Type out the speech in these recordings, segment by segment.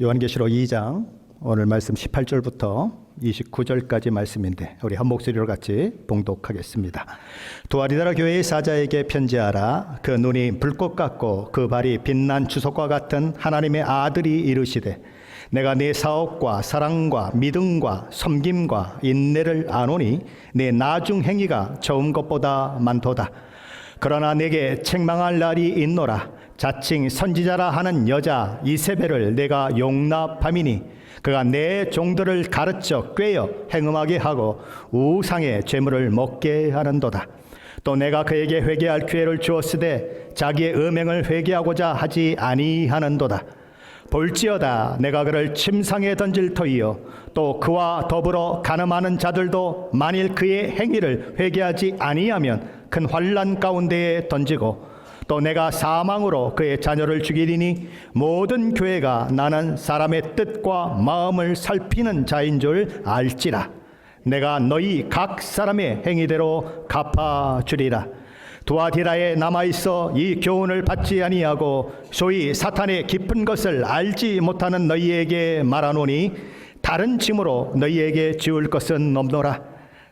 요한계시록 2장 오늘 말씀 18절부터 29절까지 말씀인데 우리 한 목소리로 같이 봉독하겠습니다. 두아디라 교회의 사자에게 편지하라. 그 눈이 불꽃 같고 그 발이 빛난 주석과 같은 하나님의 아들이 이르시되 내가 네 사업과 사랑과 믿음과 섬김과 인내를 아노니 네 나중 행위가 처음 것보다 많도다. 그러나 내게 책망할 날이 있노라. 자칭 선지자라 하는 여자 이세벨을 내가 용납함이니 그가 내 종들을 가르쳐 꾀어 행음하게 하고 우상의 죄물을 먹게 하는도다. 또 내가 그에게 회개할 기회를 주었으되 자기의 음행을 회개하고자 하지 아니하는도다. 볼지어다 내가 그를 침상에 던질 터이요 또 그와 더불어 간음하는 자들도 만일 그의 행위를 회개하지 아니하면 큰 환난 가운데에 던지고 또 내가 사망으로 그의 자녀를 죽이리니 모든 교회가 나는 사람의 뜻과 마음을 살피는 자인 줄 알지라. 내가 너희 각 사람의 행위대로 갚아주리라. 두아디라에 남아있어 이 교훈을 받지 아니하고 소위 사탄의 깊은 것을 알지 못하는 너희에게 말하노니 다른 짐으로 너희에게 지울 것은 없노라.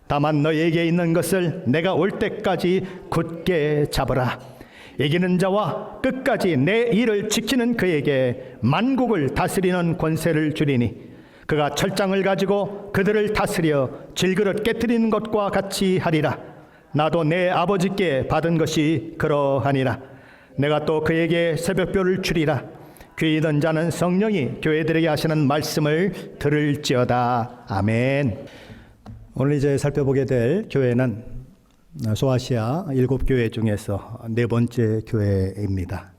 다만 너희에게 있는 것을 내가 올 때까지 굳게 잡으라. 이기는 자와 끝까지 내 일을 지키는 그에게 만국을 다스리는 권세를 주리니 그가 철장을 가지고 그들을 다스려 질그릇 깨트리는 것과 같이 하리라. 나도 내 아버지께 받은 것이 그러하니라. 내가 또 그에게 새벽별을 주리라. 귀 있는 자는 성령이 교회들에게 하시는 말씀을 들을지어다. 아멘. 오늘 이제 살펴보게 될 교회는 소아시아 7교회 중에서 네 번째 교회입니다.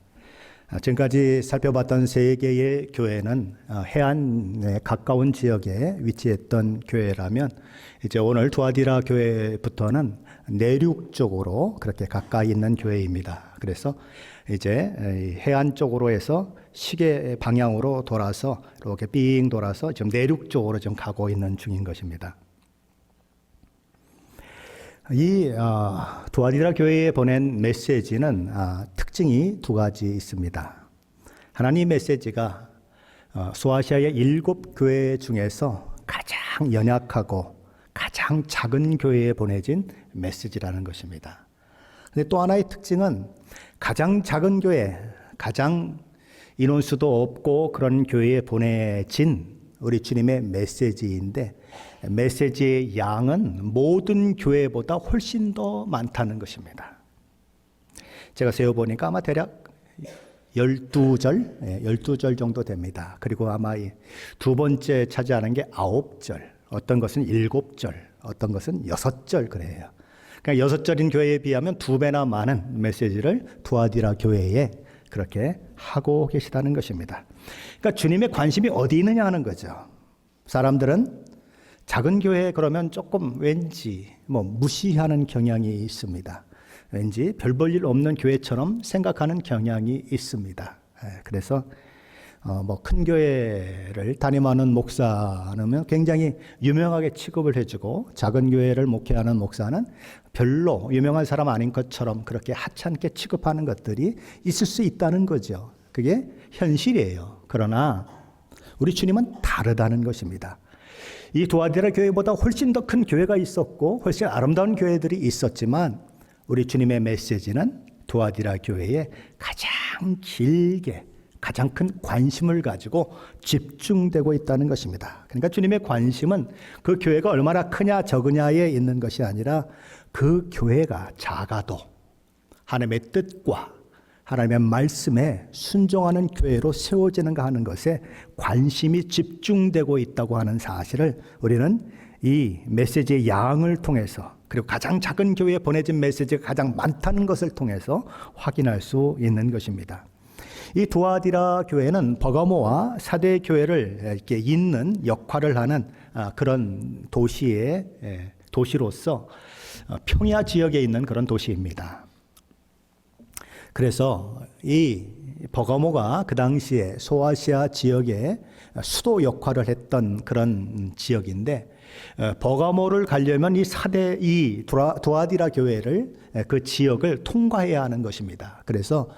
지금까지 살펴봤던 세 개의 교회는 해안에 가까운 지역에 위치했던 교회라면 이제 오늘 두아디라 교회부터는 내륙 쪽으로 그렇게 가까이 있는 교회입니다. 그래서 이제 해안 쪽으로 해서 시계 방향으로 돌아서 이렇게 삥 돌아서 지금 내륙 쪽으로 좀 가고 있는 중인 것입니다. 이 두아디라 교회에 보낸 메시지는 특징이 두 가지 있습니다. 하나님 메시지가 소아시아의 7교회 중에서 가장 연약하고 가장 작은 교회에 보내진 메시지라는 것입니다. 근데 또 하나의 특징은 가장 작은 교회, 가장 인원수도 없고 그런 교회에 보내진 우리 주님의 메시지인데 메시지의 양은 모든 교회보다 훨씬 더 많다는 것입니다. 제가 세어보니까 아마 대략 12절, 12절 정도 됩니다. 그리고 아마 두 번째 차지하는 게 9절, 어떤 것은 7절, 어떤 것은 6절 그래요. 그러니까 6절인 교회에 비하면 2배나 많은 메시지를 두아디라 교회에 그렇게 하고 계시다는 것입니다. 그러니까 주님의 관심이 어디 있느냐 하는 거죠. 사람들은 작은 교회 그러면 조금 왠지 무시하는 경향이 있습니다. 왠지 별 볼 일 없는 교회처럼 생각하는 경향이 있습니다. 그래서 큰 교회를 담임하는 목사는 굉장히 유명하게 취급을 해주고 작은 교회를 목회하는 목사는 별로 유명한 사람 아닌 것처럼 그렇게 하찮게 취급하는 것들이 있을 수 있다는 거죠. 그게 현실이에요. 그러나 우리 주님은 다르다는 것입니다. 이 두아디라 교회보다 훨씬 더 큰 교회가 있었고 훨씬 아름다운 교회들이 있었지만 우리 주님의 메시지는 두아디라 교회에 가장 길게 가장 큰 관심을 가지고 집중되고 있다는 것입니다. 그러니까 주님의 관심은 그 교회가 얼마나 크냐 적으냐에 있는 것이 아니라 그 교회가 작아도 하나님의 뜻과 하나님의 말씀에 순종하는 교회로 세워지는가 하는 것에 관심이 집중되고 있다고 하는 사실을 우리는 이 메시지의 양을 통해서 그리고 가장 작은 교회에 보내진 메시지가 가장 많다는 것을 통해서 확인할 수 있는 것입니다. 이 두아디라 교회는 버가모와 사대 교회를 이렇게 잇는 역할을 하는 그런 도시로서 평야 지역에 있는 그런 도시입니다. 그래서 이 버가모가 그 당시에 소아시아 지역의 수도 역할을 했던 그런 지역인데 버가모를 가려면 이 두아디라 교회를 그 지역을 통과해야 하는 것입니다. 그래서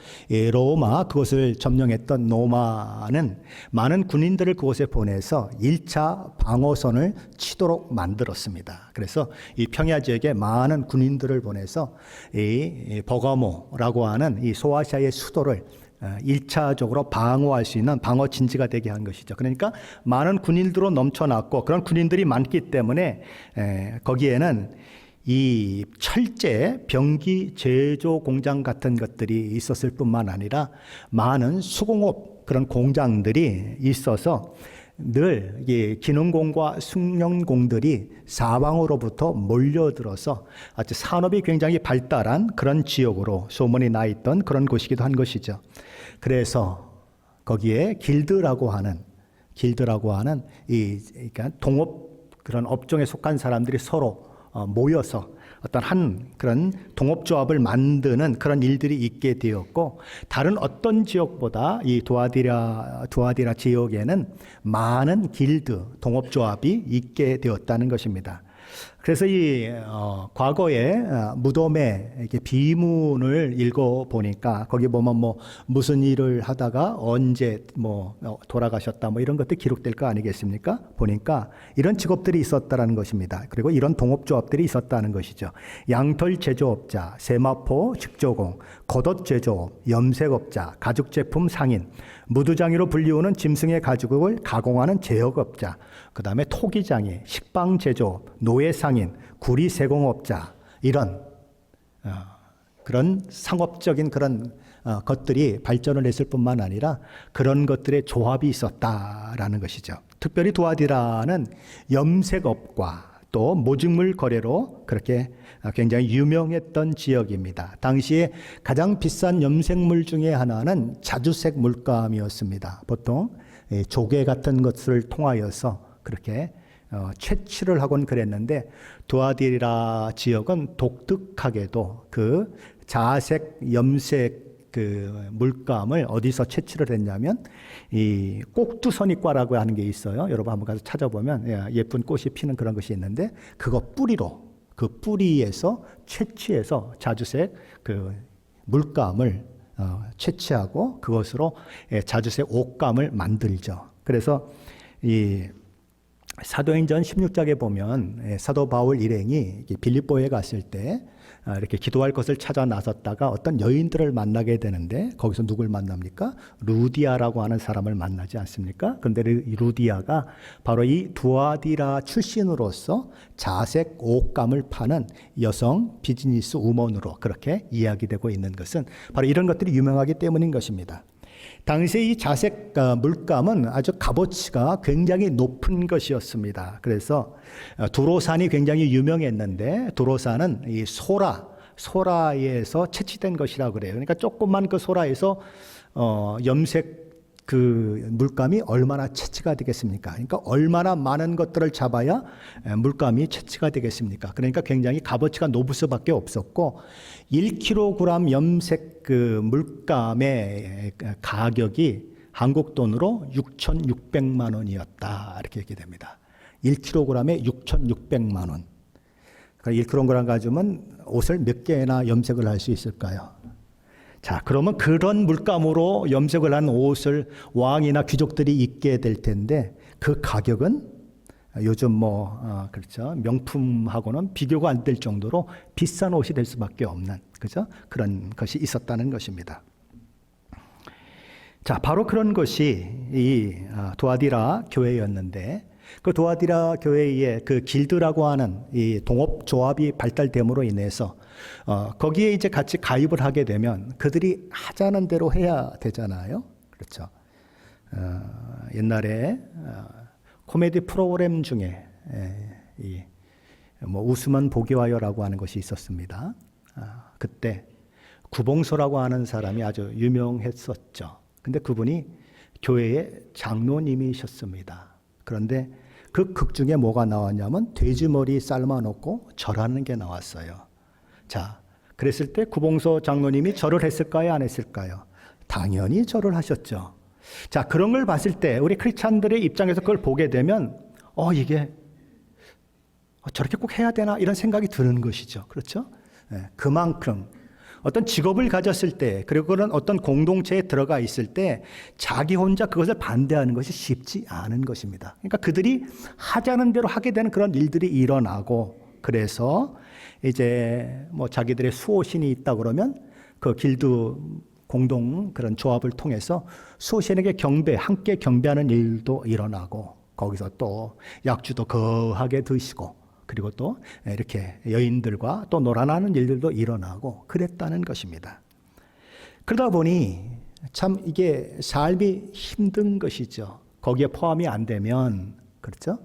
로마, 그것을 점령했던 로마는 많은 군인들을 그곳에 보내서 1차 방어선을 치도록 만들었습니다. 그래서 이 평야 지역에 많은 군인들을 보내서 이 버가모라고 하는 이 소아시아의 수도를 1차적으로 방어할 수 있는 방어 진지가 되게 한 것이죠. 그러니까 많은 군인들로 넘쳐났고, 그런 군인들이 많기 때문에 거기에는 이 철제, 병기 제조 공장 같은 것들이 있었을 뿐만 아니라 많은 수공업 그런 공장들이 있어서 늘 이 기능공과 숙련공들이 사방으로부터 몰려들어서 아주 산업이 굉장히 발달한 그런 지역으로 소문이 나 있던 그런 곳이기도 한 것이죠. 그래서 거기에 길드라고 하는 그러니까 동업 그런 업종에 속한 사람들이 서로 모여서 어떤 한 그런 동업조합을 만드는 그런 일들이 있게 되었고, 다른 어떤 지역보다 이 두아디라 지역에는 많은 길드, 동업조합이 있게 되었다는 것입니다. 그래서 이 과거에 무덤에 이렇게 비문을 읽어 보니까 거기 보면 뭐 무슨 일을 하다가 언제 뭐 돌아가셨다 뭐 이런 것들 기록될 거 아니겠습니까? 보니까 이런 직업들이 있었다라는 것입니다. 그리고 이런 동업조합들이 있었다는 것이죠. 양털 제조업자, 세마포 직조공, 겉옷 제조업, 염색업자, 가죽제품 상인, 무두장이로 불리우는 짐승의 가죽을 가공하는 제역업자, 그 다음에 토기장이, 식빵 제조업, 노예상인, 구리 세공업자, 이런 그런 상업적인 그런 것들이 발전을 했을 뿐만 아니라 그런 것들의 조합이 있었다라는 것이죠. 특별히 두아디라는 염색업과 또 모직물 거래로 그렇게 굉장히 유명했던 지역입니다. 당시에 가장 비싼 염색물 중에 하나는 자주색 물감이었습니다. 보통 조개 같은 것을 통하여서 그렇게 채취를 하곤 그랬는데, 두아디라 지역은 독특하게도 그 자색 염색 그 물감을 어디서 채취를 했냐면 이 꼭두선이과라고 하는 게 있어요. 여러분 한번 가서 찾아보면 예쁜 꽃이 피는 그런 것이 있는데, 그거 뿌리로, 그 뿌리에서 채취해서 자주색 그 물감을 채취하고 그것으로 자주색 옷감을 만들죠. 그래서 이 사도행전 16장에 보면 사도 바울 일행이 빌립보에 갔을 때 이렇게 기도할 것을 찾아 나섰다가 어떤 여인들을 만나게 되는데, 거기서 누굴 만납니까? 루디아라고 하는 사람을 만나지 않습니까? 그런데 루디아가 바로 이 두아디라 출신으로서 자색 옷감을 파는 여성 비즈니스 우먼으로 그렇게 이야기되고 있는 것은 바로 이런 것들이 유명하기 때문인 것입니다. 당시에 이 자색 물감은 아주 값어치가 굉장히 높은 것이었습니다. 그래서 두로산이 굉장히 유명했는데, 두로산은 이 소라에서 채취된 것이라고 그래요. 그러니까 조금만 그 소라에서 염색 그 물감이 얼마나 채취가 되겠습니까? 그러니까 얼마나 많은 것들을 잡아야 물감이 채취가 되겠습니까? 그러니까 굉장히 값어치가 높을 수밖에 없었고, 1kg 염색 그 물감의 가격이 한국 돈으로 6,600만 원이었다, 이렇게 얘기됩니다. 1kg에 6,600만 원. 그러니까 1kg 가지면 옷을 몇 개나 염색을 할 수 있을까요? 자, 그러면 그런 물감으로 염색을 한 옷을 왕이나 귀족들이 입게 될 텐데, 그 가격은 요즘 그렇죠, 명품하고는 비교가 안 될 정도로 비싼 옷이 될 수밖에 없는, 그죠? 그런 것이 있었다는 것입니다. 자, 바로 그런 것이 이 두아디라 교회였는데, 그 두아디라 교회의 그 길드라고 하는 이 동업 조합이 발달됨으로 인해서 거기에 이제 같이 가입을 하게 되면 그들이 하자는 대로 해야 되잖아요. 그렇죠. 옛날에 코미디 프로그램 중에 웃으면 복이 와요라고 하는 것이 있었습니다. 그때 구봉서라고 하는 사람이 아주 유명했었죠. 근데 그분이 교회의 장로님이셨습니다. 그런데 그 극 중에 뭐가 나왔냐면 돼지머리 삶아놓고 절하는 게 나왔어요. 자, 그랬을 때 구봉서 장로님이 절을 했을까요? 안 했을까요? 당연히 절을 하셨죠. 자, 그런 걸 봤을 때 우리 크리스찬들의 입장에서 그걸 보게 되면 이게 저렇게 꼭 해야 되나 이런 생각이 드는 것이죠. 그렇죠? 그만큼 어떤 직업을 가졌을 때, 그리고 그런 어떤 공동체에 들어가 있을 때 자기 혼자 그것을 반대하는 것이 쉽지 않은 것입니다. 그러니까 그들이 하자는 대로 하게 되는 그런 일들이 일어나고, 그래서 이제 뭐 자기들의 수호신이 있다 그러면 그 길드 공동 그런 조합을 통해서 수호신에게 함께 경배하는 일도 일어나고, 거기서 또 약주도 거하게 드시고, 그리고 또 이렇게 여인들과 또 놀아나는 일들도 일어나고 그랬다는 것입니다. 그러다 보니 참 이게 삶이 힘든 것이죠. 거기에 포함이 안 되면, 그렇죠?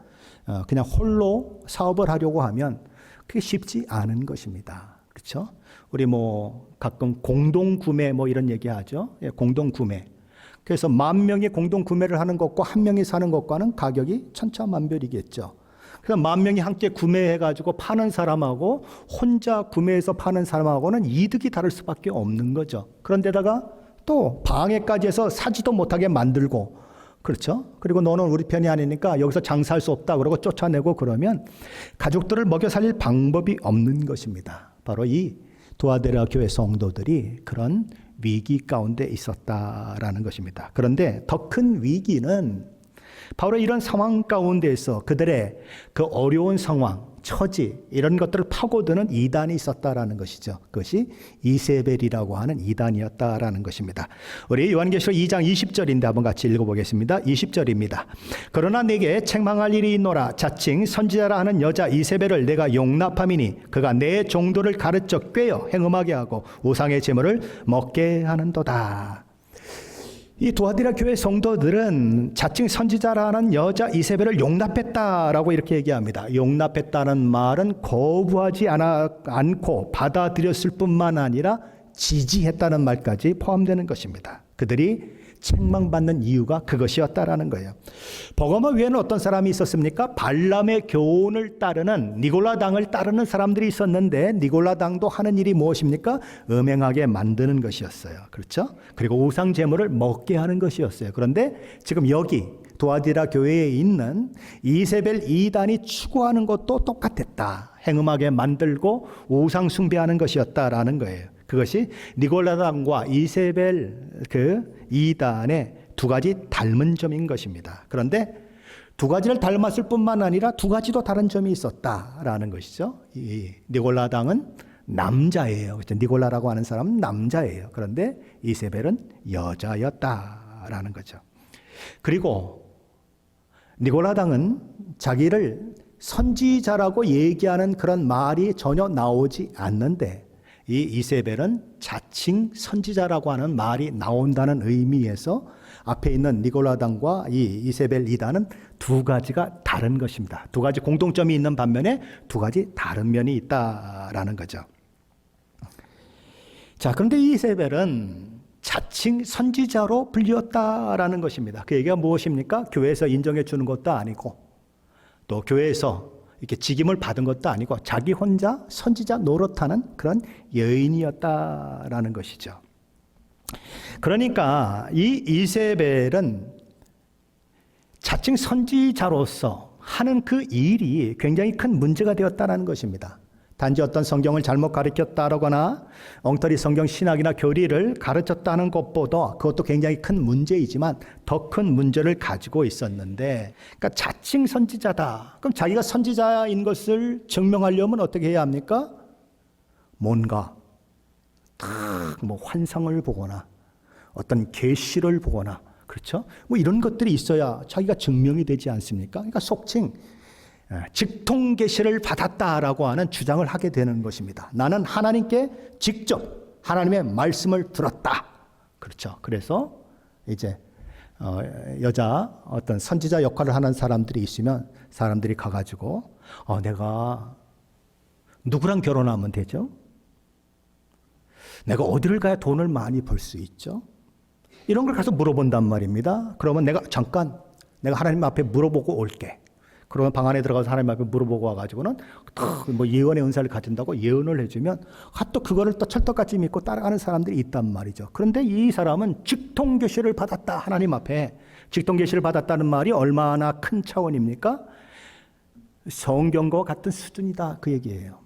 그냥 홀로 사업을 하려고 하면 그게 쉽지 않은 것입니다. 그렇죠? 우리 뭐 가끔 공동구매 뭐 이런 얘기 하죠. 공동구매. 그래서 10,000명이 공동구매를 하는 것과 한 명이 사는 것과는 가격이 천차만별이겠죠. 그래서 10,000명이 함께 구매해가지고 파는 사람하고 혼자 구매해서 파는 사람하고는 이득이 다를 수밖에 없는 거죠. 그런데다가 또 방해까지 해서 사지도 못하게 만들고, 그렇죠? 그리고 너는 우리 편이 아니니까 여기서 장사할 수 없다 그러고 쫓아내고 그러면 가족들을 먹여 살릴 방법이 없는 것입니다. 바로 이 두아데라 교회 성도들이 그런 위기 가운데 있었다라는 것입니다. 그런데 더 큰 위기는 바로 이런 상황 가운데에서 그들의 그 어려운 상황, 처지 이런 것들을 파고드는 이단이 있었다라는 것이죠. 그것이 이세벨이라고 하는 이단이었다라는 것입니다. 우리 요한계시록 2장 20절인데 한번 같이 읽어보겠습니다. 20절입니다. 그러나 내게 책망할 일이 있노라. 자칭 선지자라 하는 여자 이세벨을 내가 용납함이니 그가 내 종도를 가르쳐 꿰어 행음하게 하고 우상의 제물을 먹게 하는도다. 이 두아디라 교회 성도들은 자칭 선지자라는 여자 이세벨을 용납했다라고 이렇게 얘기합니다. 용납했다는 말은 거부하지 않고 받아들였을 뿐만 아니라 지지했다는 말까지 포함되는 것입니다. 그들이 책망받는 이유가 그것이었다라는 거예요. 버가모 위에는 어떤 사람이 있었습니까? 발람의 교훈을 따르는 니골라당을 따르는 사람들이 있었는데, 니골라당도 하는 일이 무엇입니까? 음행하게 만드는 것이었어요. 그렇죠? 그리고 우상 제물을 먹게 하는 것이었어요. 그런데 지금 여기 두아디라 교회에 있는 이세벨 이단이 추구하는 것도 똑같았다. 행음하게 만들고 우상 숭배하는 것이었다라는 거예요. 그것이 니골라당과 이세벨 그 이단의 두 가지 닮은 점인 것입니다. 그런데 두 가지를 닮았을 뿐만 아니라 두 가지도 다른 점이 있었다라는 것이죠. 이 니골라당은 남자예요. 그렇죠? 니골라라고 하는 사람은 남자예요. 그런데 이세벨은 여자였다라는 거죠. 그리고 니골라당은 자기를 선지자라고 얘기하는 그런 말이 전혀 나오지 않는데, 이 이세벨은 자칭 선지자라고 하는 말이 나온다는 의미에서 앞에 있는 니골라당과 이 이세벨 이단은 두 가지가 다른 것입니다. 두 가지 공통점이 있는 반면에 두 가지 다른 면이 있다라는 거죠. 자, 그런데 이세벨은 자칭 선지자로 불렸다라는 것입니다. 그 얘기가 무엇입니까? 교회에서 인정해 주는 것도 아니고, 또 교회에서 이렇게 직임을 받은 것도 아니고 자기 혼자 선지자 노릇하는 그런 여인이었다라는 것이죠. 그러니까 이 이세벨은 자칭 선지자로서 하는 그 일이 굉장히 큰 문제가 되었다는 것입니다. 단지 어떤 성경을 잘못 가르쳤다거나 엉터리 성경 신학이나 교리를 가르쳤다는 것보다 그것도 굉장히 큰 문제이지만 더 큰 문제를 가지고 있었는데, 그러니까 자칭 선지자다. 그럼 자기가 선지자인 것을 증명하려면 어떻게 해야 합니까? 뭔가 뭐 환상을 보거나 어떤 계시를 보거나, 그렇죠? 뭐 이런 것들이 있어야 자기가 증명이 되지 않습니까? 그러니까 속칭 직통 계시를 받았다라고 하는 주장을 하게 되는 것입니다. 나는 하나님께 직접 하나님의 말씀을 들었다. 그렇죠. 그래서 이제 여자 어떤 선지자 역할을 하는 사람들이 있으면 사람들이 가가지고 내가 누구랑 결혼하면 되죠? 내가 어디를 가야 돈을 많이 벌 수 있죠? 이런 걸 가서 물어본단 말입니다. 그러면 내가 하나님 앞에 물어보고 올게. 그러면 방 안에 들어가서 하나님 앞에 물어보고 와가지고는 뭐 예언의 은사를 가진다고 예언을 해주면 또 그거를 또 철떡같이 믿고 따라가는 사람들이 있단 말이죠. 그런데 이 사람은 직통계시를 받았다. 하나님 앞에 직통계시를 받았다는 말이 얼마나 큰 차원입니까? 성경과 같은 수준이다 그 얘기예요.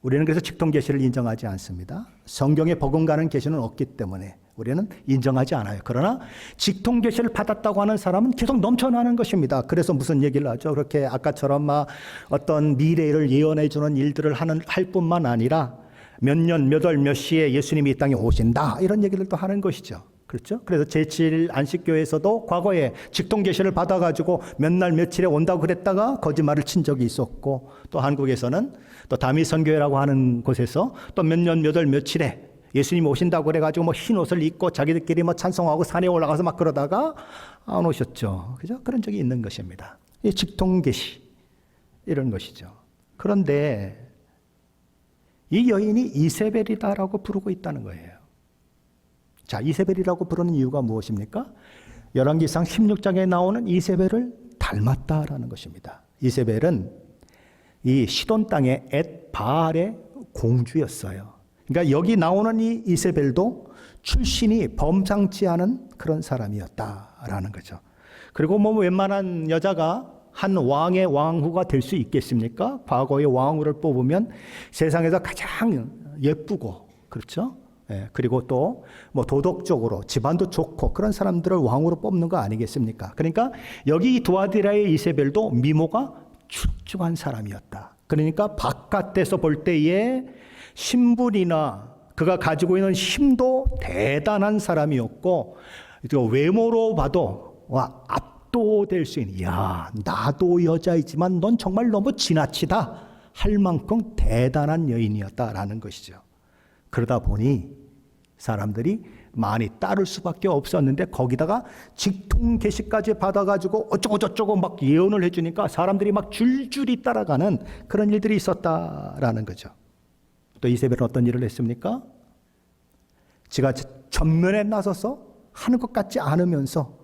우리는 그래서 직통계시를 인정하지 않습니다. 성경에 버금가는 계시는 없기 때문에 우리는 인정하지 않아요. 그러나 직통계시를 받았다고 하는 사람은 계속 넘쳐나는 것입니다. 그래서 무슨 얘기를 하죠? 그렇게 아까처럼 막 어떤 미래를 예언해 주는 일들을 할 뿐만 아니라 몇 년, 몇 월, 몇 시에 예수님이 이 땅에 오신다 이런 얘기를 또 하는 것이죠. 그렇죠? 그래서 제7 안식교에서도 과거에 직통계시를 받아가지고 몇 날 며칠에 온다고 그랬다가 거짓말을 친 적이 있었고, 또 한국에서는 또 다미선교회라고 하는 곳에서 또 몇 년, 몇 월, 며칠에 예수님이 오신다고 그래가지고 뭐 흰 옷을 입고 자기들끼리 뭐 찬송하고 산에 올라가서 막 그러다가 안 오셨죠. 그죠? 그런 적이 있는 것입니다. 이 직통계시 이런 것이죠. 그런데 이 여인이 이세벨이다라고 부르고 있다는 거예요. 자, 이세벨이라고 부르는 이유가 무엇입니까? 열왕기상 16장에 나오는 이세벨을 닮았다라는 것입니다. 이세벨은 이 시돈 땅의 엣바알의 공주였어요. 그러니까 여기 나오는 이 이세벨도 출신이 범상치 않은 그런 사람이었다라는 거죠. 그리고 뭐 웬만한 여자가 한 왕의 왕후가 될 수 있겠습니까? 과거의 왕후를 뽑으면 세상에서 가장 예쁘고, 그렇죠? 예, 그리고 또 뭐 도덕적으로 집안도 좋고 그런 사람들을 왕으로 뽑는 거 아니겠습니까? 그러니까 여기 두아디라의 이세벨도 미모가 출중한 사람이었다. 그러니까 바깥에서 볼 때에 신분이나 그가 가지고 있는 힘도 대단한 사람이었고, 또 외모로 봐도 압도될 수 있는, 야, 나도 여자이지만 넌 정말 너무 지나치다 할 만큼 대단한 여인이었다라는 것이죠. 그러다 보니 사람들이 많이 따를 수밖에 없었는데, 거기다가 직통계시까지 받아가지고 어쩌고저쩌고 막 예언을 해주니까 사람들이 막 줄줄이 따라가는 그런 일들이 있었다라는 거죠. 또 이세벨은 어떤 일을 했습니까? 지가 전면에 나서서 하는 것 같지 않으면서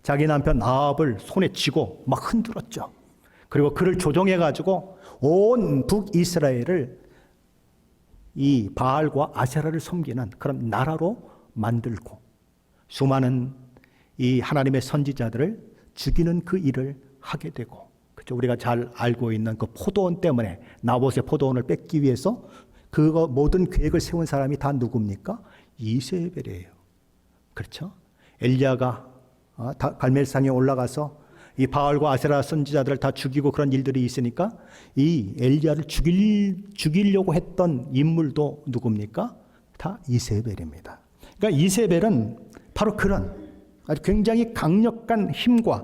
자기 남편 아합을 손에 쥐고 막 흔들었죠. 그리고 그를 조종해가지고 온 북이스라엘을 이 바알과 아세라를 섬기는 그런 나라로 만들고 수많은 이 하나님의 선지자들을 죽이는 그 일을 하게 되고, 그렇죠? 우리가 잘 알고 있는 그 포도원 때문에 나봇의 포도원을 뺏기 위해서 그거 모든 계획을 세운 사람이 다 누굽니까? 이세벨이에요. 그렇죠? 엘리야가 갈멜산에 올라가서 이 바알과 아세라 선지자들을 다 죽이고 그런 일들이 있으니까 이 엘리야를 죽이려고 했던 인물도 누굽니까? 다 이세벨입니다. 그러니까 이세벨은 바로 그런 아주 굉장히 강력한 힘과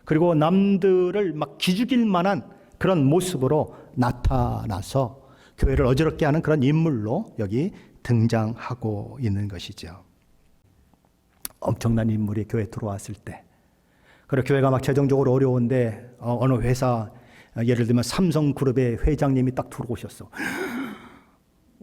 그리고 남들을 막 기죽일 만한 그런 모습으로 나타나서 교회를 어지럽게 하는 그런 인물로 여기 등장하고 있는 것이죠. 엄청난 인물이 교회에 들어왔을 때, 그리고 교회가 막 재정적으로 어려운데 어느 회사, 예를 들면 삼성그룹의 회장님이 딱 들어오셨어.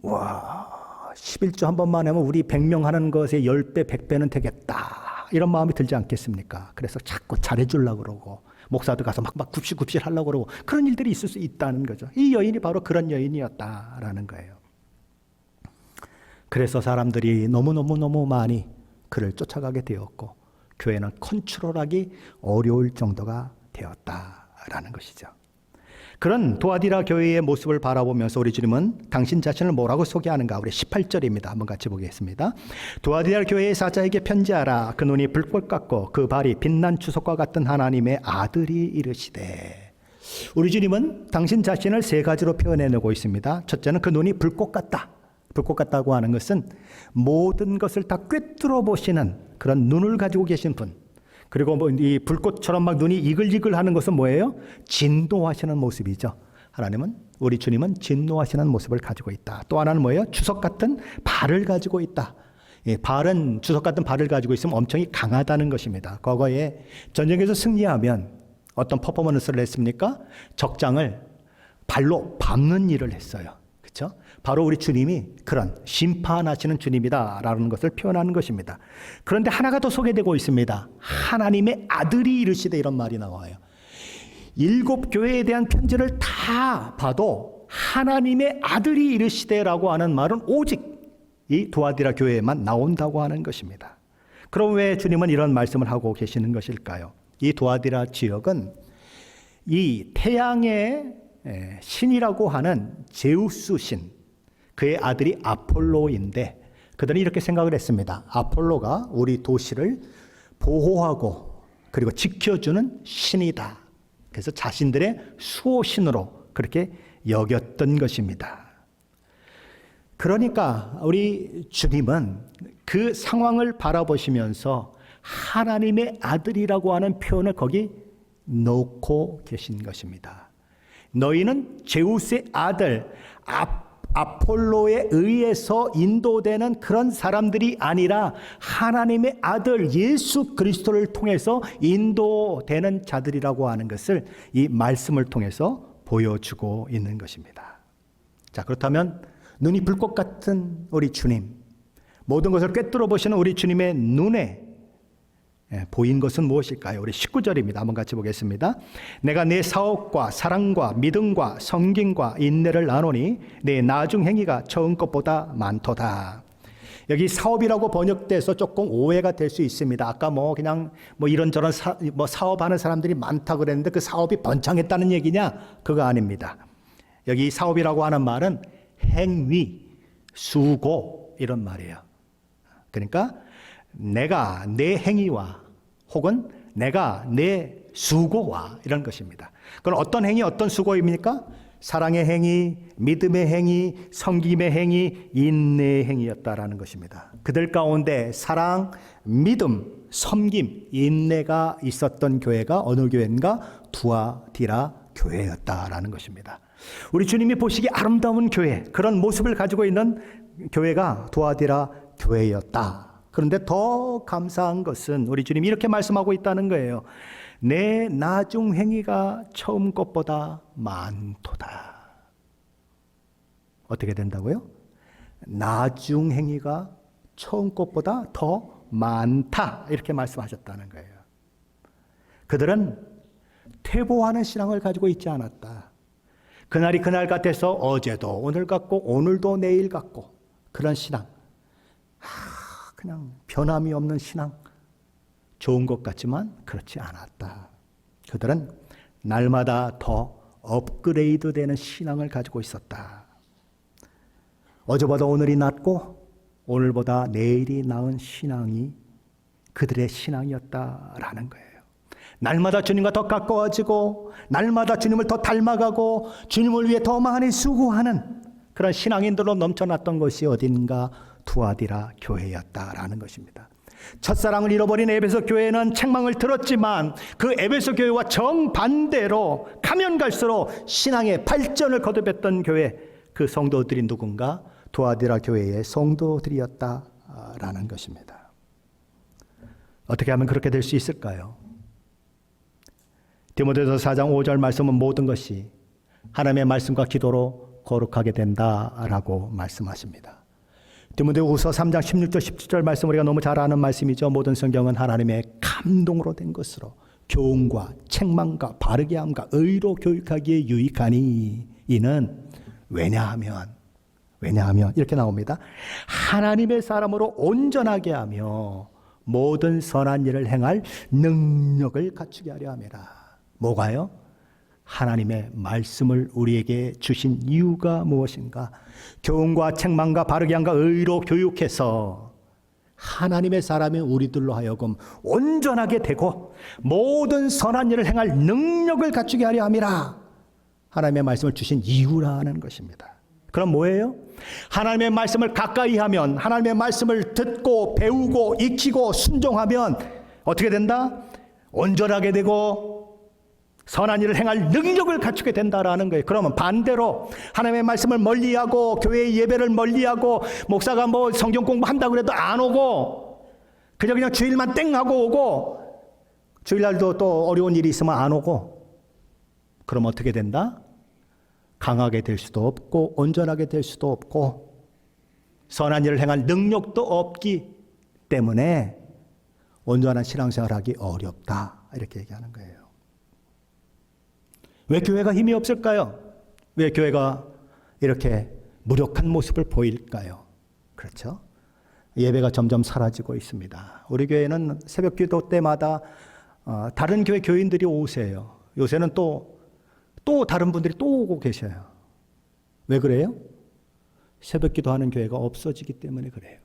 와, 11조 한 번만 하면 우리 100명 하는 것에 10배, 100배는 되겠다. 이런 마음이 들지 않겠습니까? 그래서 자꾸 잘해주려고 그러고 목사들 가서 막 굽실굽실 하려고 그러고 그런 일들이 있을 수 있다는 거죠. 이 여인이 바로 그런 여인이었다라는 거예요. 그래서 사람들이 너무 많이 그를 쫓아가게 되었고 교회는 컨트롤하기 어려울 정도가 되었다라는 것이죠. 그런 도아디라 교회의 모습을 바라보면서 우리 주님은 당신 자신을 뭐라고 소개하는가? 우리 18절입니다. 한번 같이 보겠습니다. 도아디라 교회의 사자에게 편지하라. 그 눈이 불꽃 같고 그 발이 빛난 주석과 같은 하나님의 아들이 이르시되. 우리 주님은 당신 자신을 세 가지로 표현해내고 있습니다. 첫째는 그 눈이 불꽃 같다. 불꽃 같다고 하는 것은 모든 것을 다 꿰뚫어 보시는 그런 눈을 가지고 계신 분. 그리고 뭐 이 불꽃처럼 막 눈이 이글이글 하는 것은 뭐예요? 진노하시는 모습이죠. 하나님은, 우리 주님은 진노하시는 모습을 가지고 있다. 또 하나는 뭐예요? 주석 같은 발을 가지고 있다. 예, 발은 주석 같은 발을 가지고 있으면 엄청 강하다는 것입니다. 과거에 전쟁에서 승리하면 어떤 퍼포먼스를 했습니까? 적장을 발로 밟는 일을 했어요. 그렇죠? 바로 우리 주님이 그런 심판하시는 주님이다라는 것을 표현하는 것입니다. 그런데 하나가 더 소개되고 있습니다. 하나님의 아들이 이르시되, 이런 말이 나와요. 7 교회에 대한 편지를 다 봐도 하나님의 아들이 이르시되라고 하는 말은 오직 이 도아디라 교회에만 나온다고 하는 것입니다. 그럼 왜 주님은 이런 말씀을 하고 계시는 것일까요? 이 도아디라 지역은 이 태양의 신이라고 하는 제우스 신, 그의 아들이 아폴로인데 그들은 이렇게 생각을 했습니다. 아폴로가 우리 도시를 보호하고 그리고 지켜주는 신이다. 그래서 자신들의 수호신으로 그렇게 여겼던 것입니다. 그러니까 우리 주님은 그 상황을 바라보시면서 하나님의 아들이라고 하는 표현을 거기 놓고 계신 것입니다. 너희는 제우스의 아들 아폴로에 의해서 인도되는 그런 사람들이 아니라 하나님의 아들 예수 그리스도를 통해서 인도되는 자들이라고 하는 것을 이 말씀을 통해서 보여주고 있는 것입니다. 자, 그렇다면 눈이 불꽃 같은 우리 주님, 모든 것을 꿰뚫어 보시는 우리 주님의 눈에 보인 것은 무엇일까요? 우리 19절입니다. 한번 같이 보겠습니다. 내가 내 사업과 사랑과 믿음과 섬김과 인내를 아노니 내 나중 행위가 처음 것보다 많도다. 여기 사업이라고 번역돼서 조금 오해가 될 수 있습니다. 아까 그냥 이런저런 사업하는 사람들이 많다 그랬는데 그 사업이 번창했다는 얘기냐? 그거 아닙니다. 여기 사업이라고 하는 말은 행위, 수고 이런 말이에요. 그러니까 내가 내 행위와 혹은 내가 내 수고와 이런 것입니다. 그럼 어떤 행위, 어떤 수고입니까? 사랑의 행위, 믿음의 행위, 섬김의 행위, 인내의 행위였다라는 것입니다. 그들 가운데 사랑, 믿음, 섬김, 인내가 있었던 교회가 어느 교회인가? 두아디라 교회였다라는 것입니다. 우리 주님이 보시기 아름다운 교회, 그런 모습을 가지고 있는 교회가 두아디라 교회였다. 그런데 더 감사한 것은 우리 주님이 이렇게 말씀하고 있다는 거예요. 내 나중 행위가 처음 것보다 많도다. 어떻게 된다고요? 나중 행위가 처음 것보다 더 많다. 이렇게 말씀하셨다는 거예요. 그들은 퇴보하는 신앙을 가지고 있지 않았다. 그날이 그날 같아서 어제도 오늘 같고 오늘도 내일 같고 그런 신앙. 그냥 변함이 없는 신앙, 좋은 것 같지만 그렇지 않았다. 그들은 날마다 더 업그레이드 되는 신앙을 가지고 있었다. 어제보다 오늘이 낫고 오늘보다 내일이 나은 신앙이 그들의 신앙이었다라는 거예요. 날마다 주님과 더 가까워지고 날마다 주님을 더 닮아가고 주님을 위해 더 많이 수고하는 그런 신앙인들로 넘쳐났던 것이 어딘가 두아디라 교회였다라는 것입니다. 첫사랑을 잃어버린 에베소 교회는 책망을 들었지만 그 에베소 교회와 정반대로 가면 갈수록 신앙의 발전을 거듭했던 교회, 그 성도들이 누군가? 두아디라 교회의 성도들이었다라는 것입니다. 어떻게 하면 그렇게 될 수 있을까요? 디모데서 4장 5절 말씀은 모든 것이 하나님의 말씀과 기도로 거룩하게 된다라고 말씀하십니다. 디모데후서 3장 16절 17절 말씀 우리가 너무 잘 아는 말씀이죠. 모든 성경은 하나님의 감동으로 된 것으로 교훈과 책망과 바르게 함과 의로 교육하기에 유익하니 이는 왜냐하면 이렇게 나옵니다. 하나님의 사람으로 온전하게 하며 모든 선한 일을 행할 능력을 갖추게 하려 함이라. 뭐가요? 하나님의 말씀을 우리에게 주신 이유가 무엇인가? 교훈과 책망과 바르게 함과 의로 교육해서 하나님의 사람이 우리들로 하여금 온전하게 되고 모든 선한 일을 행할 능력을 갖추게 하려 함이라. 하나님의 말씀을 주신 이유라는 것입니다. 그럼 뭐예요? 하나님의 말씀을 가까이 하면, 하나님의 말씀을 듣고 배우고 익히고 순종하면 어떻게 된다? 온전하게 되고 선한 일을 행할 능력을 갖추게 된다라는 거예요. 그러면 반대로 하나님의 말씀을 멀리하고 교회의 예배를 멀리하고 목사가 성경 공부한다고 해도 안 오고 그냥 주일만 땡 하고 오고 주일날도 또 어려운 일이 있으면 안 오고 그럼 어떻게 된다? 강하게 될 수도 없고 온전하게 될 수도 없고 선한 일을 행할 능력도 없기 때문에 온전한 신앙생활하기 어렵다. 이렇게 얘기하는 거예요. 왜 교회가 힘이 없을까요? 왜 교회가 이렇게 무력한 모습을 보일까요? 그렇죠? 예배가 점점 사라지고 있습니다. 우리 교회는 새벽 기도 때마다 다른 교회 교인들이 오세요. 요새는 또 또 다른 분들이 또 오고 계셔요. 왜 그래요? 새벽 기도하는 교회가 없어지기 때문에 그래요.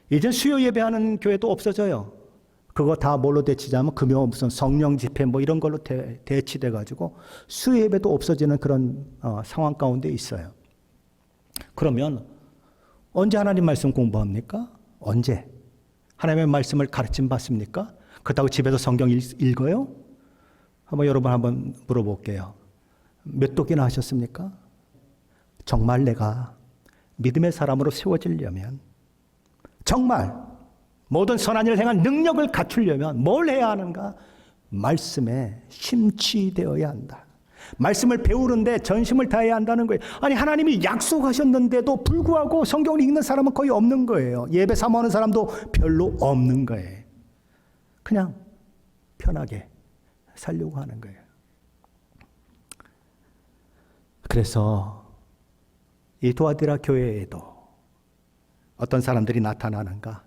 이제 수요 예배하는 교회도 없어져요. 그거 다 뭘로 대치자면 금요 무슨 성령 집회 뭐 이런 걸로 대치돼 가지고 수요 예배도 없어지는 그런 상황 가운데 있어요. 그러면 언제 하나님 말씀 공부합니까? 언제? 하나님의 말씀을 가르침 받습니까? 그렇다고 집에서 성경 읽어요? 여러분 한번 물어볼게요. 몇 독이나 하셨습니까? 정말 내가 믿음의 사람으로 세워지려면, 정말 모든 선한 일을 행한 능력을 갖추려면 뭘 해야 하는가? 말씀에 심취되어야 한다. 말씀을 배우는데 전심을 다해야 한다는 거예요. 아니, 하나님이 약속하셨는데도 불구하고 성경을 읽는 사람은 거의 없는 거예요. 예배 사모하는 사람도 별로 없는 거예요. 그냥 편하게 살려고 하는 거예요. 그래서 이 도아디라 교회에도 어떤 사람들이 나타나는가?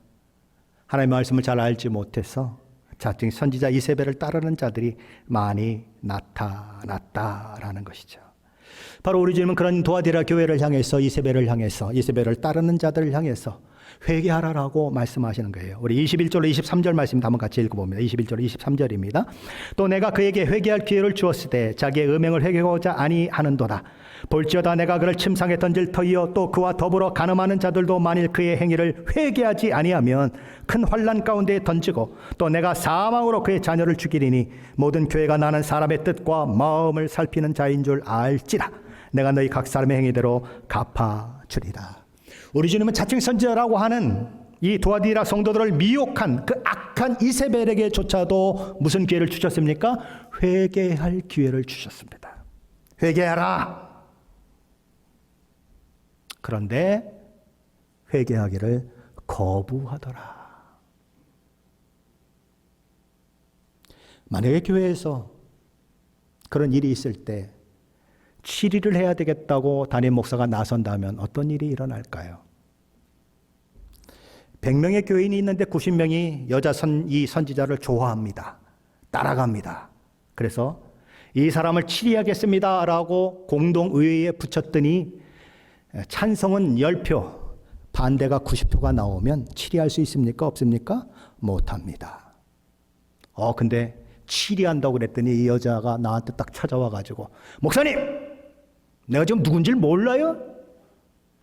하나님의 말씀을 잘 알지 못해서 자칭 선지자 이세벨을 따르는 자들이 많이 나타났다라는 것이죠. 바로 우리 주님은 그런 도아디라 교회를 향해서 이세벨을 따르는 자들을 향해서 회개하라라고 말씀하시는 거예요. 우리 21절로 23절 말씀 한번 같이 읽어봅니다. 21절로 23절입니다. 또 내가 그에게 회개할 기회를 주었을 때 자기의 음행을 회개하고자 아니하는도다. 볼지어다 내가 그를 침상에 던질 터이요 또 그와 더불어 간음하는 자들도 만일 그의 행위를 회개하지 아니하면 큰 환난 가운데에 던지고 또 내가 사망으로 그의 자녀를 죽이리니 모든 교회가 나는 사람의 뜻과 마음을 살피는 자인 줄 알지라. 내가 너희 각 사람의 행위대로 갚아주리라. 우리 주님은 자칭 선지자라고 하는 이 도아디라 성도들을 미혹한 그 악한 이세벨에게조차도 무슨 기회를 주셨습니까? 회개할 기회를 주셨습니다. 회개하라. 그런데 회개하기를 거부하더라. 만약에 교회에서 그런 일이 있을 때 치리를 해야 되겠다고 담임 목사가 나선다면 어떤 일이 일어날까요? 100명의 교인이 있는데 90명이 이 선지자를 좋아합니다. 따라갑니다. 그래서 이 사람을 치리하겠습니다 라고 공동의회에 붙였더니 찬성은 10표, 반대가 90표가 나오면 치리할 수 있습니까? 없습니까? 못합니다. 근데 치리한다고 그랬더니 이 여자가 나한테 딱 찾아와가지고, 목사님! 내가 지금 누군지 몰라요?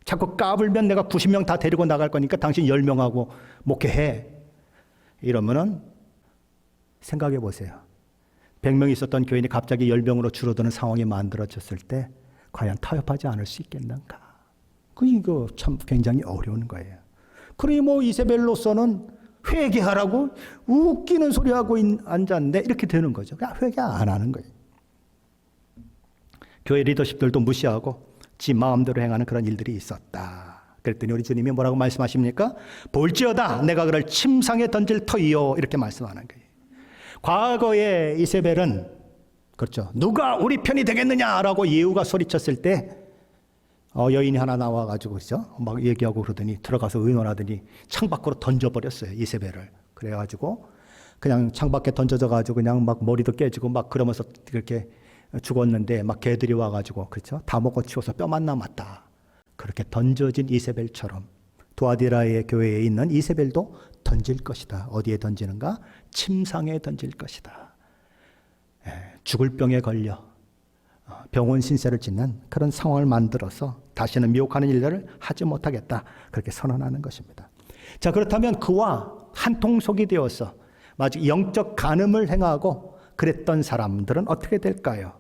자꾸 까불면 내가 90명 다 데리고 나갈 거니까 당신 10명하고 목회해. 이러면은 생각해 보세요. 100명 있었던 교인이 갑자기 10명으로 줄어드는 상황이 만들어졌을 때 과연 타협하지 않을 수 있겠는가? 이거 참 굉장히 어려운 거예요. 그러니 이세벨로서는 회개하라고 웃기는 소리 하고 앉았는데 이렇게 되는 거죠. 그냥 회개 안 하는 거예요. 교회 리더십들도 무시하고 지 마음대로 행하는 그런 일들이 있었다. 그랬더니 우리 주님이 뭐라고 말씀하십니까? 볼지어다 내가 그를 침상에 던질 터이요 이렇게 말씀하는 거예요. 과거에 이세벨은 그렇죠. 누가 우리 편이 되겠느냐라고 예후가 소리쳤을 때 여인이 하나 나와가지고 그죠? 막 얘기하고 그러더니 들어가서 의논하더니 창밖으로 던져버렸어요. 이세벨을. 그래가지고 그냥 창밖에 던져져가지고 그냥 막 머리도 깨지고 막 그러면서 그렇게 죽었는데 막 개들이 와가지고 그렇죠? 다 먹고 치워서 뼈만 남았다. 그렇게 던져진 이세벨처럼 도아디라의 교회에 있는 이세벨도 던질 것이다. 어디에 던지는가? 침상에 던질 것이다. 죽을 병에 걸려 병원 신세를 짓는 그런 상황을 만들어서 다시는 미혹하는 일들을 하지 못하겠다. 그렇게 선언하는 것입니다. 자, 그렇다면 그와 한통속이 되어서 마치 영적 간음을 행하고 그랬던 사람들은 어떻게 될까요?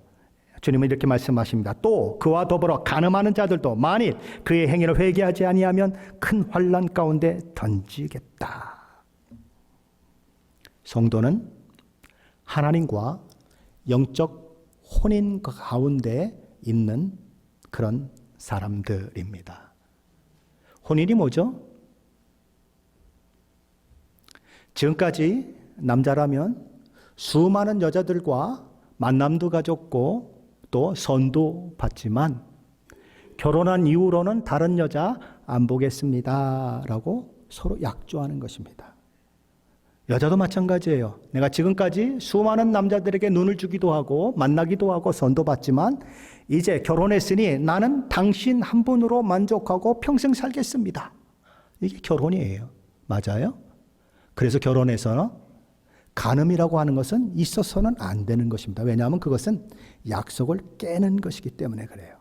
주님은 이렇게 말씀하십니다. 또 그와 더불어 간음하는 자들도 만일 그의 행위를 회개하지 아니하면 큰 환난 가운데 던지겠다. 성도는 하나님과 영적 혼인 가운데 있는 그런 사람들입니다. 혼인이 뭐죠? 지금까지 남자라면 수많은 여자들과 만남도 가졌고 또 선도 받지만 결혼한 이후로는 다른 여자 안 보겠습니다 라고 서로 약조하는 것입니다. 여자도 마찬가지예요. 내가 지금까지 수많은 남자들에게 눈을 주기도 하고 만나기도 하고 선도 받지만 이제 결혼했으니 나는 당신 한 분으로 만족하고 평생 살겠습니다. 이게 결혼이에요. 맞아요? 그래서 결혼해서는 간음이라고 하는 것은 있어서는 안 되는 것입니다. 왜냐하면 그것은 약속을 깨는 것이기 때문에 그래요.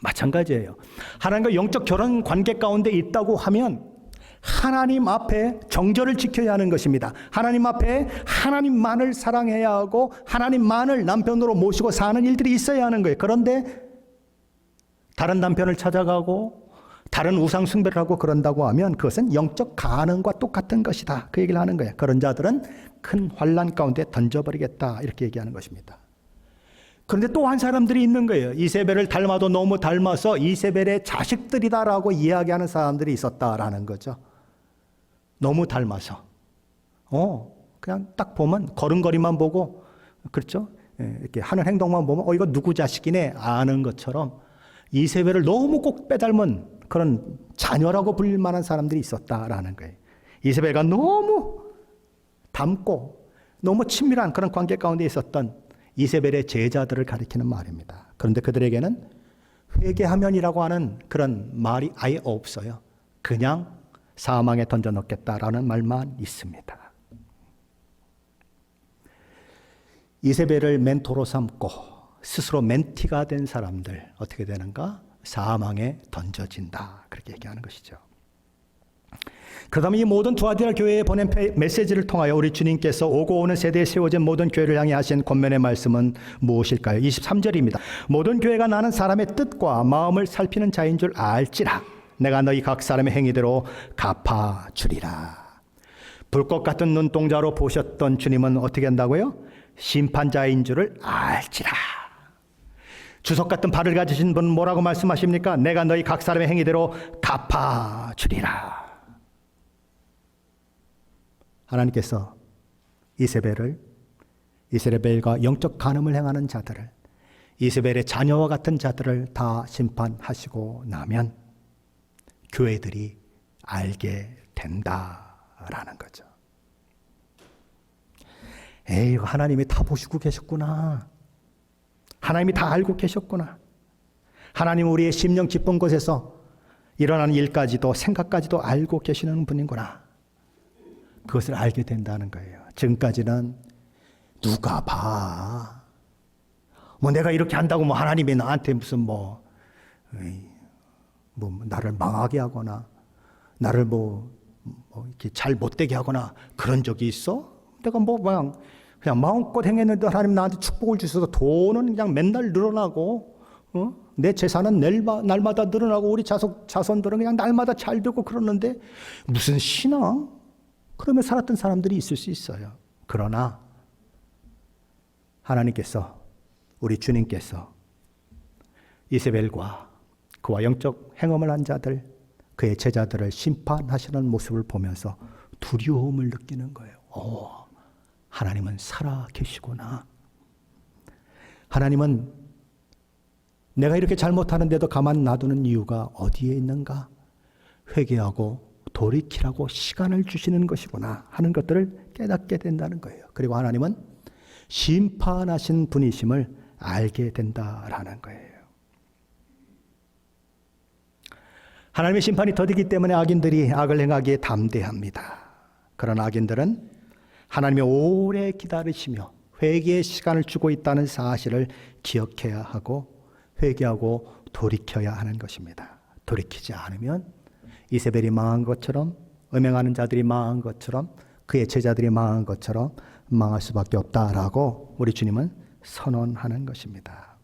마찬가지예요. 하나님과 영적 결혼 관계 가운데 있다고 하면 하나님 앞에 정절을 지켜야 하는 것입니다. 하나님 앞에 하나님만을 사랑해야 하고 하나님만을 남편으로 모시고 사는 일들이 있어야 하는 거예요. 그런데 다른 남편을 찾아가고 다른 우상 숭배를 하고 그런다고 하면 그것은 영적 간음과 똑같은 것이다. 그 얘기를 하는 거예요. 그런 자들은 큰 환난 가운데 던져버리겠다. 이렇게 얘기하는 것입니다. 그런데 또 한 사람들이 있는 거예요. 이세벨을 닮아도 너무 닮아서 이세벨의 자식들이다라고 이야기하는 사람들이 있었다라는 거죠. 너무 닮아서. 그냥 딱 보면 걸음걸이만 보고, 그렇죠? 이렇게 하는 행동만 보면, 이거 누구 자식이네 아는 것처럼 이세벨을 너무 꼭 빼닮은 그런 자녀라고 불릴 만한 사람들이 있었다라는 거예요. 이세벨과 너무 닮고 너무 친밀한 그런 관계 가운데 있었던 이세벨의 제자들을 가리키는 말입니다. 그런데 그들에게는 회개하면이라고 하는 그런 말이 아예 없어요. 그냥 사망에 던져넣겠다라는 말만 있습니다. 이세벨을 멘토로 삼고 스스로 멘티가 된 사람들 어떻게 되는가? 사망에 던져진다. 그렇게 얘기하는 것이죠. 그다음에 이 모든 두아디라 교회에 보낸 메시지를 통하여 우리 주님께서 오고 오는 세대에 세워진 모든 교회를 향해 하신 권면의 말씀은 무엇일까요? 23절입니다. 모든 교회가 나는 사람의 뜻과 마음을 살피는 자인 줄 알지라. 내가 너희 각 사람의 행위대로 갚아주리라. 불꽃 같은 눈동자로 보셨던 주님은 어떻게 한다고요? 심판자인 줄을 알지라. 주석 같은 발을 가지신 분은 뭐라고 말씀하십니까? 내가 너희 각 사람의 행위대로 갚아주리라. 하나님께서 이세벨과 영적 간음을 행하는 자들을, 이세벨의 자녀와 같은 자들을 다 심판하시고 나면 교회들이 알게 된다라는 거죠. 에이, 하나님이 다 보시고 계셨구나. 하나님이 다 알고 계셨구나. 하나님 우리의 심령 깊은 곳에서 일어나는 일까지도 생각까지도 알고 계시는 분이구나. 그것을 알게 된다는 거예요. 지금까지는 누가 봐. 내가 이렇게 한다고 하나님이 나한테 무슨 나를 망하게 하거나 나를 이렇게 잘 못되게 하거나 그런 적이 있어? 내가 그냥 마음껏 행했는데 하나님 나한테 축복을 주셔서 돈은 그냥 맨날 늘어나고, 내 재산은 날마다 늘어나고 우리 자손들은 그냥 날마다 잘 되고 그러는데 무슨 신앙? 그러면 살았던 사람들이 있을 수 있어요. 그러나 하나님께서, 우리 주님께서 이세벨과 그와 영적 행음을 한 자들, 그의 제자들을 심판하시는 모습을 보면서 두려움을 느끼는 거예요. 하나님은 살아 계시구나. 하나님은 내가 이렇게 잘못하는데도 가만 놔두는 이유가 어디에 있는가? 회개하고 돌이키라고 시간을 주시는 것이구나 하는 것들을 깨닫게 된다는 거예요. 그리고 하나님은 심판하신 분이심을 알게 된다라는 거예요. 하나님의 심판이 더디기 때문에 악인들이 악을 행하기에 담대합니다. 그런 악인들은 하나님이 오래 기다리시며 회개의 시간을 주고 있다는 사실을 기억해야 하고 회개하고 돌이켜야 하는 것입니다. 돌이키지 않으면 이세벨이 망한 것처럼, 음행하는 자들이 망한 것처럼, 그의 제자들이 망한 것처럼 망할 수밖에 없다라고 우리 주님은 선언하는 것입니다.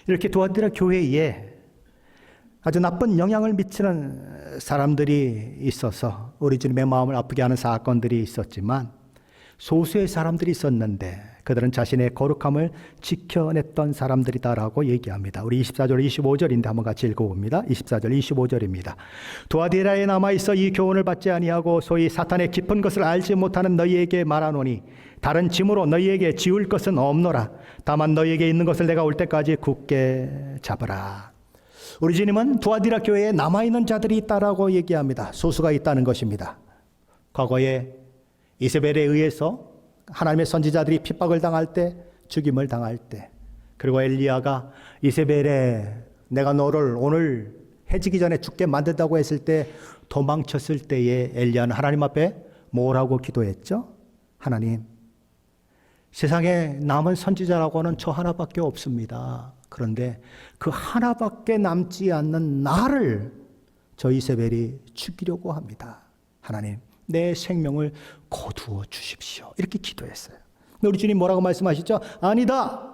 이렇게 두아디라 교회에 아주 나쁜 영향을 미치는 사람들이 있어서 우리 주님의 마음을 아프게 하는 사건들이 있었지만 소수의 사람들이 있었는데 그들은 자신의 거룩함을 지켜냈던 사람들이다라고 얘기합니다. 우리 24절 25절인데 한번 같이 읽어봅니다. 24절 25절입니다. 두아디라에 남아있어 이 교훈을 받지 아니하고 소위 사탄의 깊은 것을 알지 못하는 너희에게 말하노니 다른 짐으로 너희에게 지울 것은 없노라. 다만 너희에게 있는 것을 내가 올 때까지 굳게 잡으라. 우리 주님은 두아디라 교회에 남아있는 자들이 있다라고 얘기합니다. 소수가 있다는 것입니다. 과거에 이세벨에 의해서 하나님의 선지자들이 핍박을 당할 때, 죽임을 당할 때, 그리고 엘리야가 이세벨에 내가 너를 오늘 해지기 전에 죽게 만든다고 했을 때 도망쳤을 때에 엘리야는 하나님 앞에 뭐라고 기도했죠? 하나님, 세상에 남은 선지자라고는 저 하나밖에 없습니다. 그런데 그 하나밖에 남지 않는 나를 저 이세벨이 죽이려고 합니다. 하나님, 내 생명을 거두어 주십시오. 이렇게 기도했어요. 우리 주님 뭐라고 말씀하시죠? 아니다.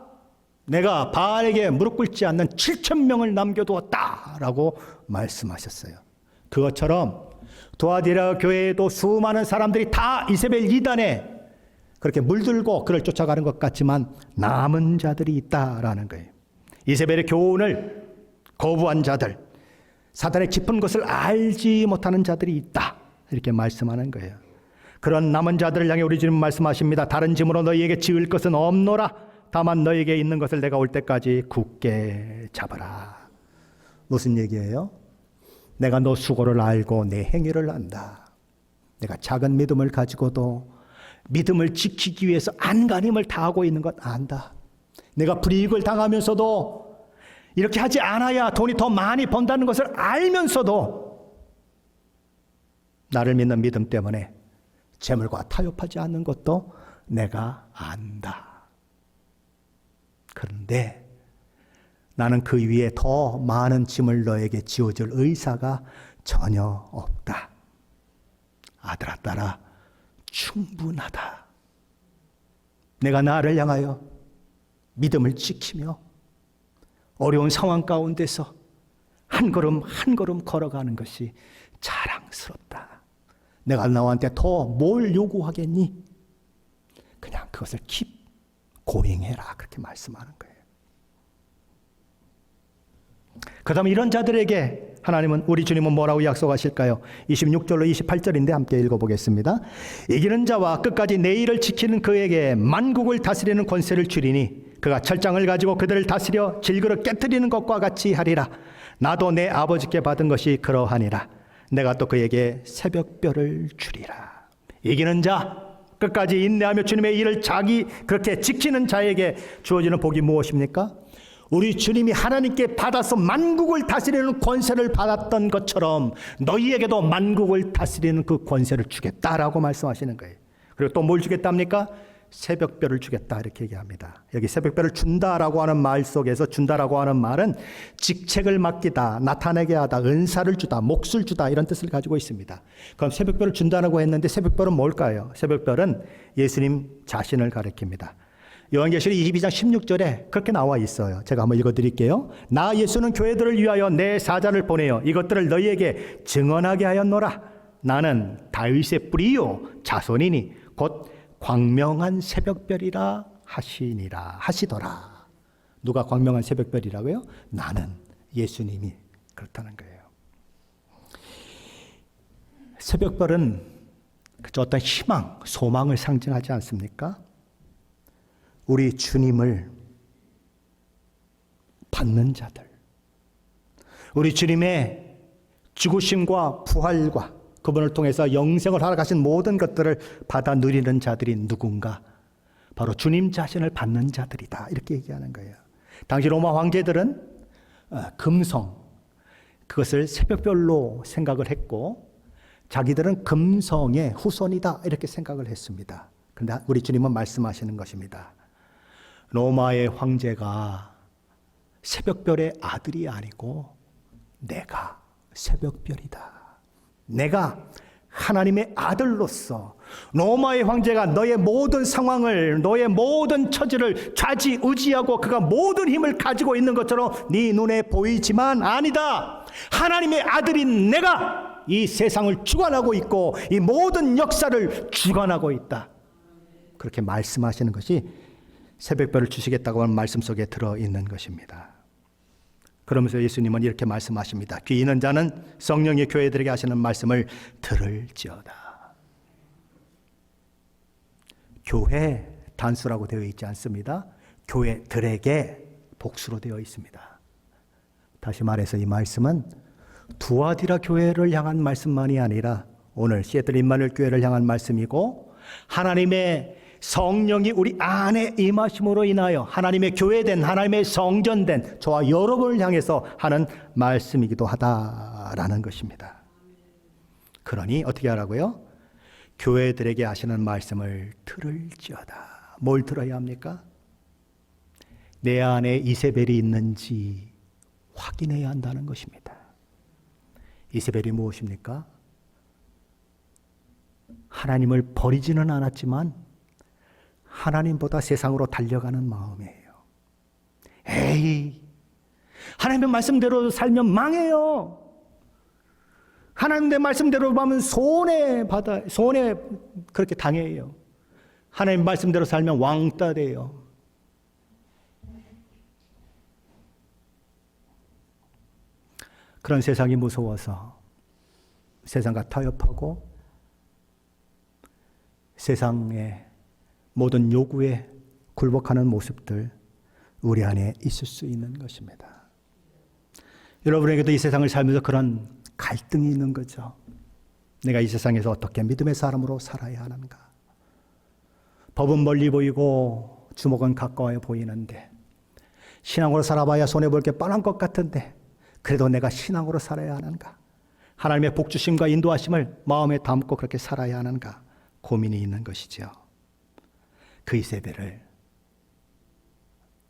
내가 바알에게 무릎 꿇지 않는 7,000명을 남겨두었다 라고 말씀하셨어요. 그것처럼 두아디라 교회에도 수많은 사람들이 다 이세벨 이단에 그렇게 물들고 그를 쫓아가는 것 같지만 남은 자들이 있다라는 거예요. 이세벨의 교훈을 거부한 자들, 사단의 깊은 것을 알지 못하는 자들이 있다, 이렇게 말씀하는 거예요. 그런 남은 자들을 향해 우리 주님 말씀하십니다. 다른 짐으로 너희에게 지을 것은 없노라. 다만 너희에게 있는 것을 내가 올 때까지 굳게 잡아라. 무슨 얘기예요? 내가 너 수고를 알고 내 행위를 안다. 내가 작은 믿음을 가지고도 믿음을 지키기 위해서 안간힘을 다하고 있는 것 안다. 내가 불이익을 당하면서도 이렇게 하지 않아야 돈이 더 많이 번다는 것을 알면서도 나를 믿는 믿음 때문에 재물과 타협하지 않는 것도 내가 안다. 그런데 나는 그 위에 더 많은 짐을 너에게 지어줄 의사가 전혀 없다. 아들아, 딸아, 충분하다. 내가 나를 향하여 믿음을 지키며 어려운 상황 가운데서 한 걸음 한 걸음 걸어가는 것이 자랑스럽다. 내가 너한테 더 뭘 요구하겠니? 그냥 그것을 keep 고행해라, 그렇게 말씀하는 거예요. 그 다음에 이런 자들에게 하나님은, 우리 주님은 뭐라고 약속하실까요? 26절로 28절인데 함께 읽어보겠습니다. 이기는 자와 끝까지 내 일을 지키는 그에게 만국을 다스리는 권세를 주리니 그가 철장을 가지고 그들을 다스려 질그릇 깨트리는 것과 같이 하리라. 나도 내 아버지께 받은 것이 그러하니라. 내가 또 그에게 새벽별을 주리라. 이기는 자, 끝까지 인내하며 주님의 일을 자기 그렇게 지키는 자에게 주어지는 복이 무엇입니까? 우리 주님이 하나님께 받아서 만국을 다스리는 권세를 받았던 것처럼 너희에게도 만국을 다스리는 그 권세를 주겠다라고 말씀하시는 거예요. 그리고 또 뭘 주겠답니까? 새벽별을 주겠다, 이렇게 얘기합니다. 여기 새벽별을 준다라고 하는 말 속에서 준다라고 하는 말은 직책을 맡기다, 나타내게 하다, 은사를 주다, 몫을 주다, 이런 뜻을 가지고 있습니다. 그럼 새벽별을 준다라고 했는데 새벽별은 뭘까요? 새벽별은 예수님 자신을 가리킵니다. 요한계시록 22장 16절에 그렇게 나와 있어요. 제가 한번 읽어드릴게요. 나 예수는 교회들을 위하여 내 사자를 보내어 이것들을 너희에게 증언하게 하였노라. 나는 다윗의 뿌리요 자손이니 곧 광명한 새벽별이라 하시더라. 누가 광명한 새벽별이라고요? 나는, 예수님이 그렇다는 거예요. 새벽별은 어떤 희망, 소망을 상징하지 않습니까? 우리 주님을 받는 자들, 우리 주님의 죽으심과 부활과 그분을 통해서 영생을 허락하신 모든 것들을 받아 누리는 자들이 누군가? 바로 주님 자신을 받는 자들이다, 이렇게 얘기하는 거예요. 당시 로마 황제들은 금성, 그것을 새벽별로 생각을 했고 자기들은 금성의 후손이다, 이렇게 생각을 했습니다. 그런데 우리 주님은 말씀하시는 것입니다. 로마의 황제가 새벽별의 아들이 아니고 내가 새벽별이다. 내가 하나님의 아들로서 로마의 황제가 너의 모든 상황을, 너의 모든 처지를 좌지우지하고 그가 모든 힘을 가지고 있는 것처럼 네 눈에 보이지만 아니다. 하나님의 아들인 내가 이 세상을 주관하고 있고 이 모든 역사를 주관하고 있다. 그렇게 말씀하시는 것이 새벽별을 주시겠다고 하는 말씀 속에 들어있는 것입니다. 그러면서 예수님은 이렇게 말씀하십니다. 귀 있는 자는 성령이 교회들에게 하시는 말씀을 들을지어다. 교회 단수라고 되어 있지 않습니다. 교회들에게 복수로 되어 있습니다. 다시 말해서 이 말씀은 두아디라 교회를 향한 말씀만이 아니라 오늘 시애틀 임마누엘 교회를 향한 말씀이고 하나님의 성령이 우리 안에 임하심으로 인하여 하나님의 교회된 하나님의 성전된 저와 여러분을 향해서 하는 말씀이기도 하다라는 것입니다. 그러니 어떻게 하라고요? 교회들에게 하시는 말씀을 들을지어다. 뭘 들어야 합니까? 내 안에 이세벨이 있는지 확인해야 한다는 것입니다. 이세벨이 무엇입니까? 하나님을 버리지는 않았지만 하나님보다 세상으로 달려가는 마음이에요. 에이, 하나님의 말씀대로 살면 망해요. 하나님의 말씀대로 하면 손해 그렇게 당해요. 하나님 말씀대로 살면 왕따 돼요. 그런 세상이 무서워서 세상과 타협하고 세상의 모든 요구에 굴복하는 모습들 우리 안에 있을 수 있는 것입니다. 여러분에게도 이 세상을 살면서 그런 갈등이 있는 거죠. 내가 이 세상에서 어떻게 믿음의 사람으로 살아야 하는가? 법은 멀리 보이고 주목은 가까워 보이는데 신앙으로 살아봐야 손해볼 게 뻔한 것 같은데 그래도 내가 신앙으로 살아야 하는가? 하나님의 복주심과 인도하심을 마음에 담고 그렇게 살아야 하는가? 고민이 있는 것이죠. 그 이세벨을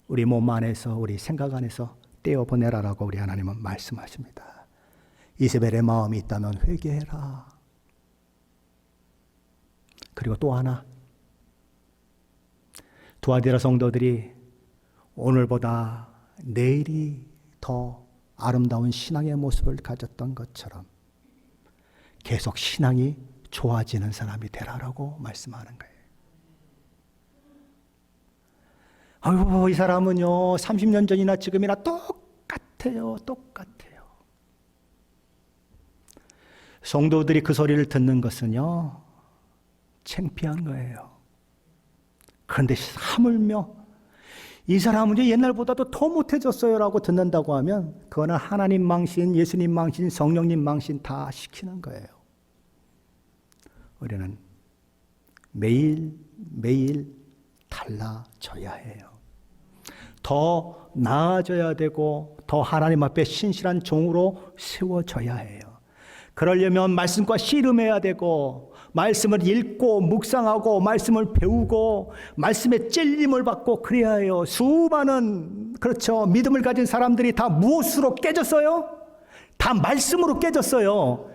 우리 몸 안에서 우리 생각 안에서 떼어보내라라고 우리 하나님은 말씀하십니다. 이세벨의 마음이 있다면 회개해라. 그리고 또 하나, 두아디라 성도들이 오늘보다 내일이 더 아름다운 신앙의 모습을 가졌던 것처럼 계속 신앙이 좋아지는 사람이 되라라고 말씀하는 거예요. 아이고, 이 사람은요 30년 전이나 지금이나 똑같아요. 성도들이 그 소리를 듣는 것은요 창피한 거예요. 그런데 하물며 이 사람은 옛날보다도 더 못해졌어요 라고 듣는다고 하면 그거는 하나님 망신, 예수님 망신, 성령님 망신 다 시키는 거예요. 우리는 매일 달라져야 해요. 더 나아져야 되고 더 하나님 앞에 신실한 종으로 세워져야 해요. 그러려면 말씀과 씨름해야 되고 말씀을 읽고 묵상하고 말씀을 배우고 말씀에 찔림을 받고 그래야 해요. 수많은 믿음을 가진 사람들이 다 무엇으로 깨졌어요? 다 말씀으로 깨졌어요.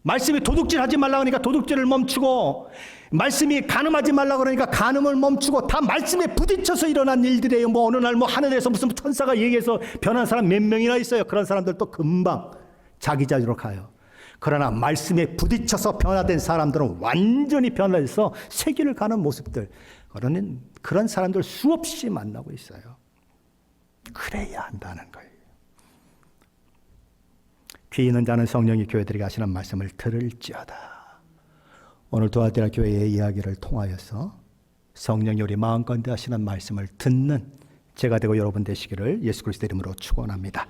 말씀이 도둑질하지 말라 그러니까 도둑질을 멈추고 말씀이 간음하지 말라 그러니까 간음을 멈추고 다 말씀에 부딪혀서 일어난 일들이에요. 어느 날 하늘에서 무슨 천사가 얘기해서 변한 사람 몇 명이나 있어요. 그런 사람들도 금방 자기 자리로 가요. 그러나 말씀에 부딪혀서 변화된 사람들은 완전히 변화해서 세계를 가는 모습들, 그런 사람들 수없이 만나고 있어요. 그래야 한다는 거예요. 귀 있는 자는 성령이 교회들에게 하시는 말씀을 들을지어다. 오늘 두아디라 교회의 이야기를 통하여서 성령이 우리 마음가운데 하시는 말씀을 듣는 제가 되고 여러분 되시기를 예수 그리스도 이름으로 축원합니다.